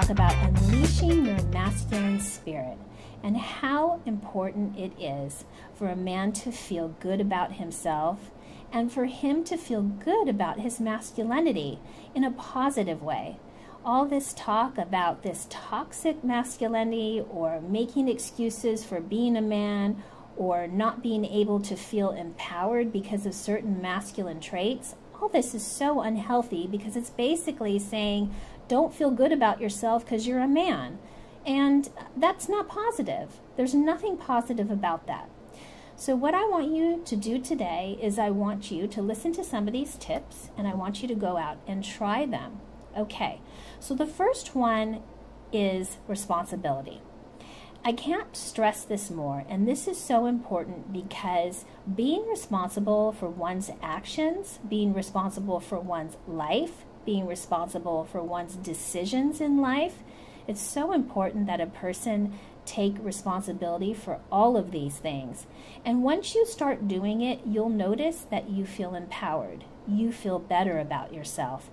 talk about unleashing your masculine spirit and how important it is for a man to feel good about himself and for him to feel good about his masculinity in a positive way. All this talk about this toxic masculinity or making excuses for being a man or not being able to feel empowered because of certain masculine traits, all this is so unhealthy because it's basically saying don't feel good about yourself because you're a man. And that's not positive. There's nothing positive about that. So what I want you to do today is I want you to listen to some of these tips and I want you to go out and try them. Okay, so the first one is responsibility. I can't stress this more, and this is so important because being responsible for one's actions, being responsible for one's life, being responsible for one's decisions in life, it's so important that a person take responsibility for all of these things. And once you start doing it, you'll notice that you feel empowered. You feel better about yourself.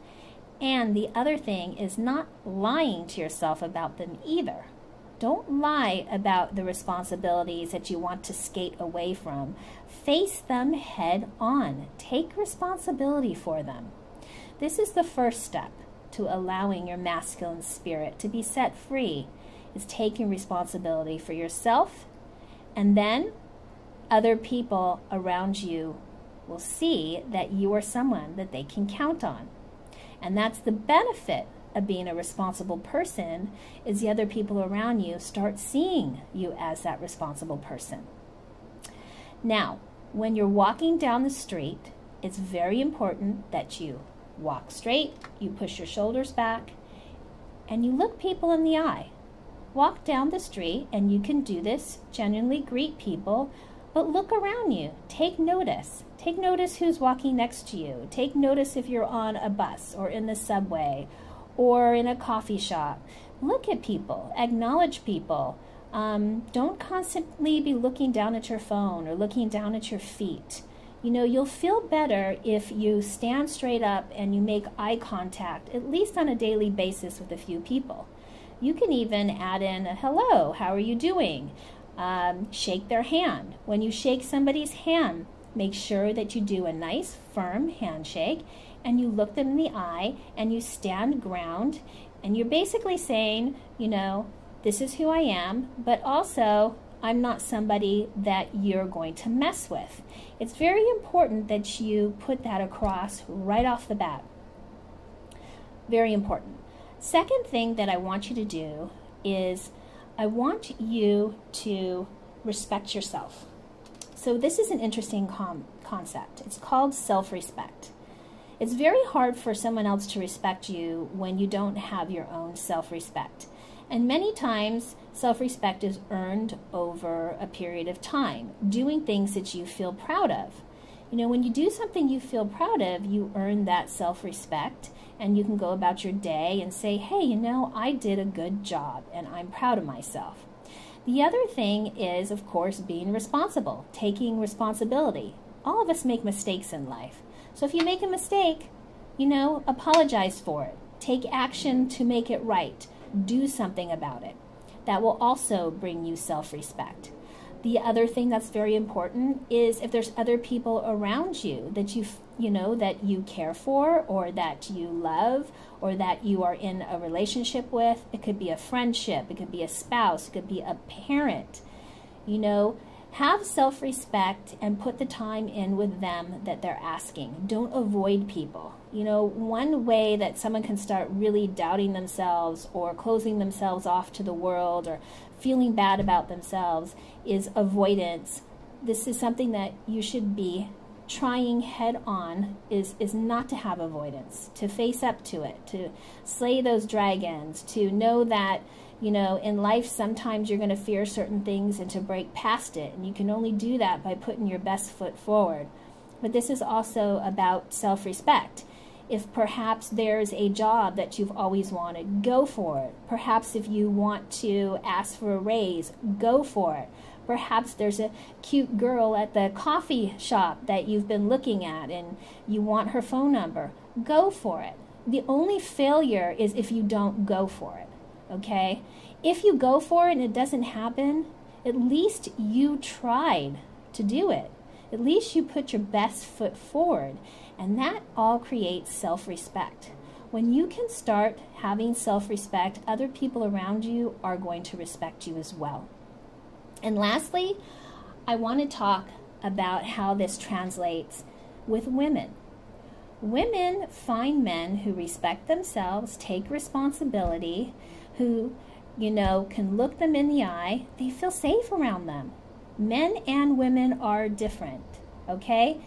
And the other thing is not lying to yourself about them either. Don't lie about the responsibilities that you want to skate away from. Face them head on. Take responsibility for them. This is the first step to allowing your masculine spirit to be set free, is taking responsibility for yourself, and then other people around you will see that you are someone that they can count on. And that's the benefit of being a responsible person, is the other people around you start seeing you as that responsible person. Now, when you're walking down the street, it's very important that you walk straight, you push your shoulders back, and you look people in the eye. Walk down the street, and you can do this, genuinely greet people, but look around you. Take notice. Take notice who's walking next to you. Take notice if you're on a bus or in the subway or in a coffee shop. Look at people. Acknowledge people. Don't constantly be looking down at your phone or looking down at your feet. You know, you'll feel better if you stand straight up and you make eye contact, at least on a daily basis, with a few people. You can even add in a hello, how are you doing? Shake their hand. When you shake somebody's hand, make sure that you do a nice, firm handshake and you look them in the eye and you stand ground and you're basically saying, you know, this is who I am, but also I'm not somebody that you're going to mess with. It's very important that you put that across right off the bat. Very important. Second thing that I want you to do is I want you to respect yourself. So this is an interesting concept. It's called self-respect. It's very hard for someone else to respect you when you don't have your own self-respect. And many times, self-respect is earned over a period of time, doing things that you feel proud of. You know, when you do something you feel proud of, you earn that self-respect, and you can go about your day and say, hey, you know, I did a good job, and I'm proud of myself. The other thing is, of course, being responsible, taking responsibility. All of us make mistakes in life. So if you make a mistake, you know, apologize for it. Take action to make it right. Do something about it. That will also bring you self-respect. The other thing that's very important is if there's other people around you that you know that you care for or that you love or that you are in a relationship with. It could be a friendship, it could be a spouse, it could be a parent. You know, have self-respect and put the time in with them that they're asking. Don't avoid people. You know, one way that someone can start really doubting themselves or closing themselves off to the world or feeling bad about themselves is avoidance. This is something that you should be trying head on, is not to have avoidance, to face up to it, to slay those dragons, to know that, you know, in life sometimes you're going to fear certain things and to break past it. And you can only do that by putting your best foot forward. But this is also about self-respect. If perhaps there's a job that you've always wanted, go for it. Perhaps if you want to ask for a raise, go for it. Perhaps there's a cute girl at the coffee shop that you've been looking at and you want her phone number. Go for it. The only failure is if you don't go for it. okay? If you go for it and it doesn't happen, at least you tried to do it. At least you put your best foot forward. And that all creates self-respect. When you can start having self-respect, other people around you are going to respect you as well. And lastly, I want to talk about how this translates with women. Women find men who respect themselves, take responsibility, who, can look them in the eye. They feel safe around them. Men and women are different, okay?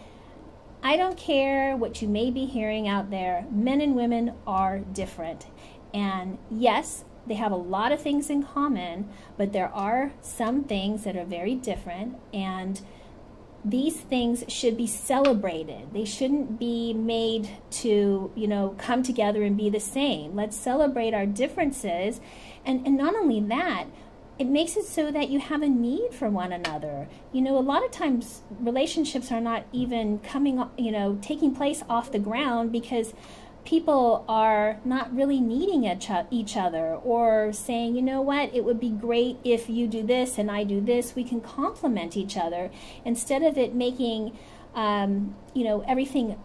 I don't care what you may be hearing out there. Men and women are different. And yes, they have a lot of things in common, but there are some things that are very different, and these things should be celebrated. They shouldn't be made to, come together and be the same. Let's celebrate our differences. And not only that, it makes it so that you have a need for one another. A lot of times relationships are not even taking place off the ground because people are not really needing each other, or saying, it would be great if you do this and I do this. We can complement each other instead of it making, everything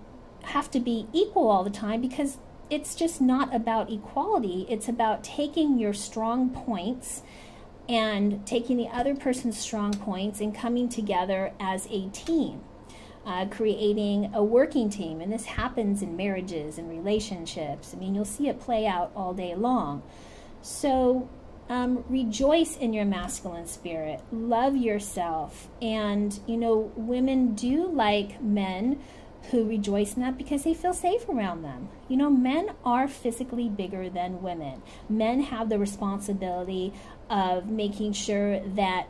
have to be equal all the time, because it's just not about equality. It's about taking your strong points and taking the other person's strong points and coming together as a team. Creating a working team, and this happens in marriages and relationships. You'll see it play out all day long. So rejoice in your masculine spirit, love yourself, and women do like men who rejoice in that because they feel safe around them. Men are physically bigger than women. Men have the responsibility of making sure that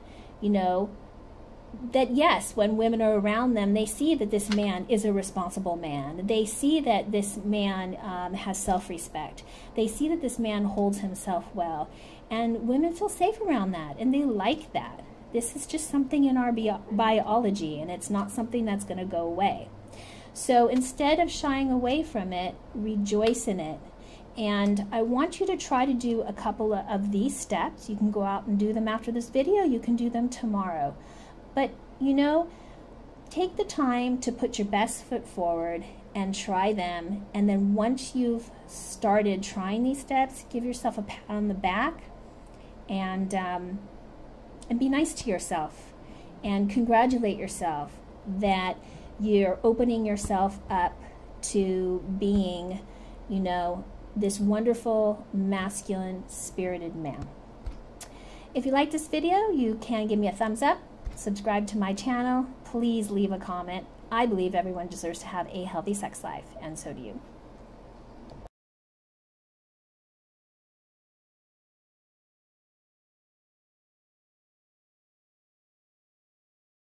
that yes, when women are around them, they see that this man is a responsible man. They see that this man has self-respect. They see that this man holds himself well. And women feel safe around that, and they like that. This is just something in our biology, and it's not something that's going to go away. So instead of shying away from it, rejoice in it. And I want you to try to do a couple of these steps. You can go out and do them after this video. You can do them tomorrow. But, take the time to put your best foot forward and try them. And then once you've started trying these steps, give yourself a pat on the back and be nice to yourself. And congratulate yourself that you're opening yourself up to being, this wonderful, masculine, spirited man. If you like this video, you can give me a thumbs up. Subscribe to my channel. Please leave a comment. I believe everyone deserves to have a healthy sex life, and so do you.